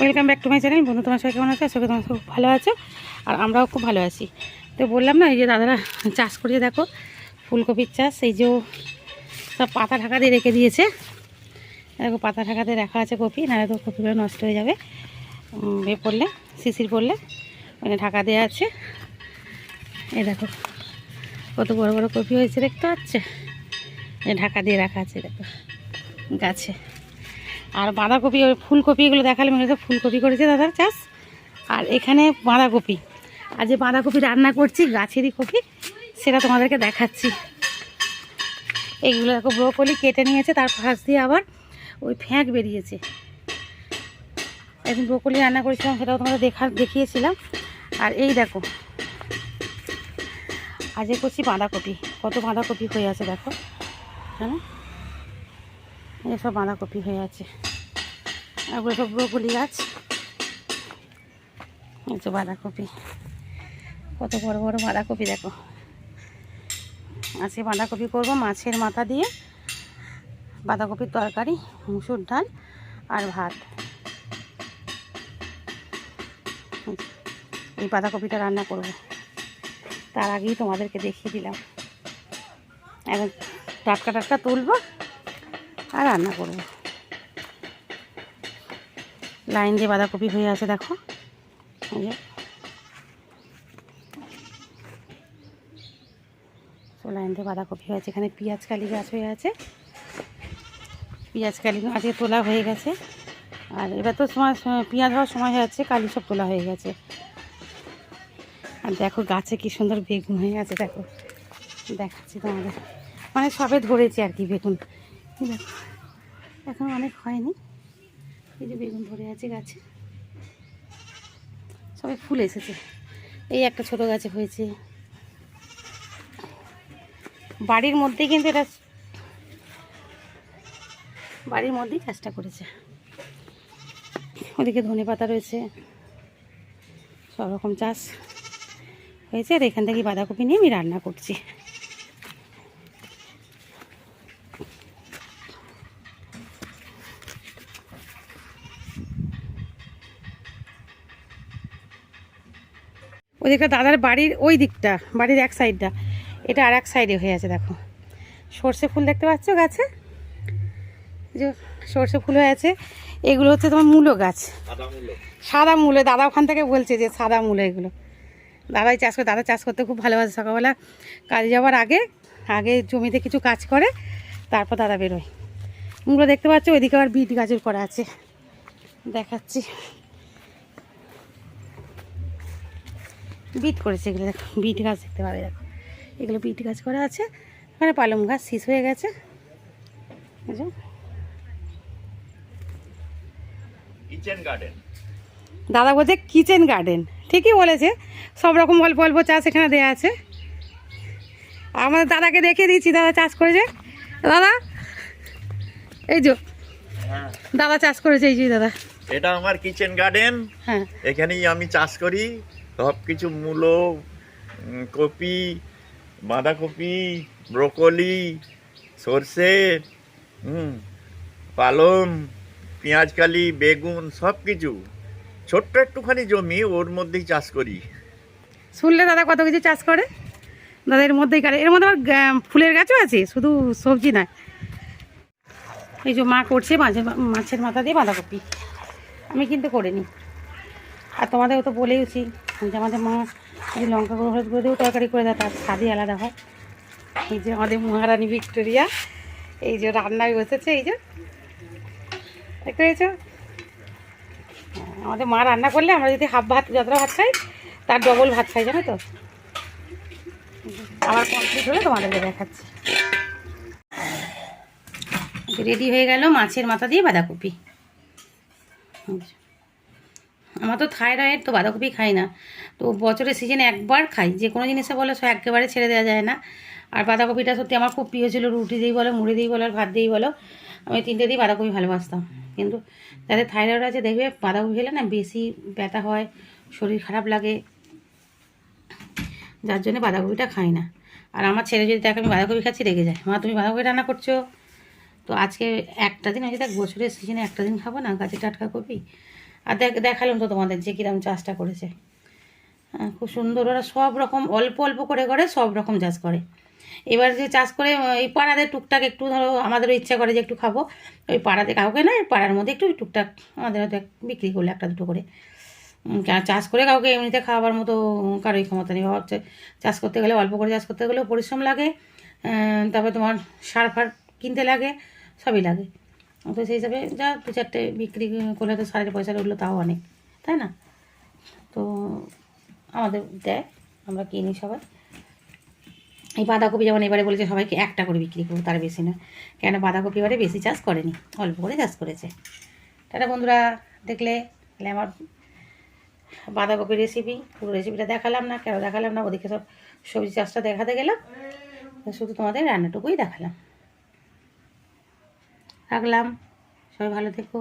Welcome back to my channel. বন্ধু তোমার সবাই কেমন আছে? আশা করি তোমার খুব ভালো আছো, আর আমরাও খুব ভালো আছি। তো বললাম না, এই যে দাদারা চাষ করেছে, দেখো ফুলকপির চাষ। এই যে সব পাতা ঢাকা দিয়ে রেখে দিয়েছে, দেখো পাতা ঢাকা দিয়ে রাখা আছে কপি, নাহলে তো কপিগুলো নষ্ট হয়ে যাবে পড়লে, শিশির পড়লে। মানে ঢাকা দেওয়া আছে। এই দেখো কত বড় বড় কপি হয়েছে, দেখতে পাচ্ছে, ঢাকা দিয়ে রাখা আছে দেখো গাছে। আর বাঁধাকপি, ওই ফুলকপি এগুলো দেখালে মনে হচ্ছে ফুলকপি করেছে দাদার চাষ। আর এখানে বাঁধাকপি, আর যে বাঁধাকপি রান্না করছি গাছেরই কপি, সেটা তোমাদেরকে দেখাচ্ছি। এইগুলো দেখো ব্রোকলি কেটে নিয়েছে, তার পাশ দিয়ে আবার ওই ফ্যাঁক বেরিয়েছে। এখন ব্রোকলি রান্না করেছিলাম, সেটাও তোমাদের দেখিয়েছিলাম। আর এই দেখো আজকে করছি বাঁধাকপি, কত বাঁধাকপি হয়ে আছে দেখো, হ্যাঁ এসব বাঁধাকপি হয়ে আছে। এগুলো সব ব্রোকলি গাছ, এই তো বাঁধাকপি, কত বড় বড় বাঁধাকপি দেখো। আজকে বাঁধাকপি করবো মাছের মাথা দিয়ে, বাঁধাকপির তরকারি, মুসুর ডাল আর ভাত। এই বাঁধাকপিটা রান্না করব, তার আগেই তোমাদেরকে দেখিয়ে দিলাম। এখন টাটকা টাটকা তুলবো আর রান্না করব। লাইন দিয়ে বাঁধাকপি হয়ে আছে দেখো, লাইন দিয়ে বাঁধাকপি হয়ে আছে। এখানে পেঁয়াজ কালি গাছ হয়ে আছে, পেঁয়াজ কালি আজকে তোলা হয়ে গেছে। আর এবার তো সময় পেঁয়াজ হওয়ার সময় হয়ে যাচ্ছে, কালি সব তোলা হয়ে গেছে। আর দেখো গাছে কি সুন্দর বেগুন হয়ে আছে দেখো, দেখাচ্ছি তোমাদের। মানে সবে ধরেছে আর কি বেগুন, দেখো এখন অনেক হয়নি। এই যে বেগুন ধরে আছে গাছে, সবে ফুল এসেছে। এই একটা ছোট গাছে হয়েছে। বাড়ির মধ্যেই, কিন্তু এটা বাড়ির মধ্যেই চাষটা করেছে। ওদিকে ধনে পাতা রয়েছে, সব রকম চাষ হয়েছে। আর এখান থেকে বাঁধাকপি নিয়ে আমি রান্না করছি। ওদিকে দাদার বাড়ির ওই দিকটা, বাড়ির এক সাইডটা, এটা আর এক সাইডে হয়ে আছে দেখো। সর্ষে ফুল দেখতে পাচ্ছ গাছে, যে সর্ষে ফুল হয়ে আছে। এগুলো হচ্ছে তোমার মূলো গাছ, সাদা মূলো। দাদা ওখান থেকে বলছে যে সাদা মূলো এগুলো। দাদাই চাষ করে, দাদা চাষ করতে খুব ভালোবাসে। সকালবেলা কাজে যাওয়ার আগে আগে জমিতে কিছু কাজ করে, তারপর দাদা বেরোয়। মূলো দেখতে পাচ্ছ, ওইদিকে আবার বিট গাজর করা আছে, দেখাচ্ছি। বিট করেছে এগুলো দেখো, বিট গাছ দেখতে পাবে দেখো, এগুলো বিট গাছ করা আছে। ওখানে পালং গাছ শেষ হয়ে গেছে। কিচেন গার্ডেন, দাদা বলছে কিচেন গার্ডেন, ঠিকই বলেছে। সব রকম অল্প অল্প চাষ এখানে দেওয়া আছে। আমাদের দাদাকে দেখিয়ে দিয়েছি, দাদা চাষ করেছে। দাদা এই যে দাদা চাষ করেছে, এই যে দাদা, এটা আমার কিচেন গার্ডেন। হ্যাঁ, এখানেই আমি চাষ করি সব কিছু, মূলো, কপি, বাঁধাকপি, ব্রোকলি, সর্ষে, পালং, পেঁয়াজকালি, বেগুন, সব কিছু। ছোট্ট একটুখানি জমি, ওর মধ্যেই চাষ করি। শুনলে দাদা কত কিছু চাষ করে। দাদা এর মধ্যেই করে, এর মধ্যে আবার ফুলের গাছও আছে, শুধু সবজি না। এই যে মা করছে মাছের মাথা দিয়ে বাঁধাকপি, আমি কিন্তু করিনি। আর তোমাদেরও তো বলেইছি যে আমাদের মা যদি লঙ্কা গুঁড়ো হলুদ গুঁড়ো দিয়েও তরকারি করে দেয়, তার স্বাদই আলাদা হয়। এই যে আমাদের মহারানী ভিক্টোরিয়া, এই যে রান্নায় বসেছে, এই যে দেখতে পেয়েছো। আমাদের মা রান্না করলে আমরা যদি হাফ ভাত, যতটা ভাত খাই তার ডবল ভাত খাই, জানো তো। আমার কমপ্লিট হলে তোমাদেরকে দেখাচ্ছি। রেডি হয়ে গেল মাছের মাথা দিয়ে বাঁধাকপি। আমার তো থাইরয়েড, তো বাঁধাকপি খাই না, তো বছরের সিজনে একবার খাই। যে কোনো জিনিসে বলো সব একেবারে ছেড়ে দেওয়া যায় না। আর বাঁধাকপিটা সত্যি আমার খুব প্রিয় ছিল, রুটি দিয়েই বলো, মুড়ি দিয়েই বলো, আর ভাত দিয়েই বলো, আমি তিনটে দিয়ে বাঁধাকপি ভালোবাসতাম। কিন্তু যাদের থাইরয়েড আছে দেখবে বাঁধাকপি খেলে না বেশি ব্যথা হয়, শরীর খারাপ লাগে, যার জন্য বাঁধাকপিটা খাই না। আর আমার ছেলে যদি দেখে আমি বাঁধাকপি খাচ্ছি রেগে যায়, মা তুমি বাঁধাকপি রান্না করছো। তো আজকে একটা দিন হয়েছে, দেখ বছরের সিজনে একটা দিন খাবো না গাছে টাটকা কপি। আর দেখালাম তো তোমাদের যে কিরম চাষটা করেছে। হ্যাঁ, খুব সুন্দর, ওরা সব রকম অল্প অল্প করে করে সব রকম চাষ করে। এবার যে চাষ করে এই পাড়াতে টুকটাক একটু, ধরো আমাদেরও ইচ্ছা করে যে একটু খাবো, ওই পাড়াতে কাউকে না, পাড়ার মধ্যে একটু টুকটাক আমাদের হয়তো বিক্রি করলে একটা দুটো করে। চাষ করে কাউকে এমনিতে খাওয়াবার মতো কারোই ক্ষমতা নেই। হচ্ছে চাষ করতে গেলে, অল্প করে চাষ করতে গেলেও পরিশ্রম লাগে, তারপরে তোমার সার ফার কিনতে লাগে, সবই লাগে। তো সেই হিসাবে যা দু চারটে বিক্রি করলে তো সারের পয়সা উঠলো, তাও অনেক, তাই না? তো আমাদের দেয়, আমরা কিনি সবাই। এই বাঁধাকপি যেমন এবারে বলেছে সবাইকে একটা করে বিক্রি করবো, তার বেশি নয়, কেন বাঁধাকপি এবারে বেশি চাষ করেনি, অল্প করে চাষ করেছে। টাটা বন্ধুরা, দেখলে তাহলে আমার বাঁধাকপির রেসিপি, পুরো রেসিপিটা দেখালাম না, কেন দেখালাম না, ওদিকে সব সবজি চাষটা দেখাতে গেলাম, শুধু তোমাদের রান্নাটুকুই দেখালাম। রাখলাম, সবাই ভালো থেকো।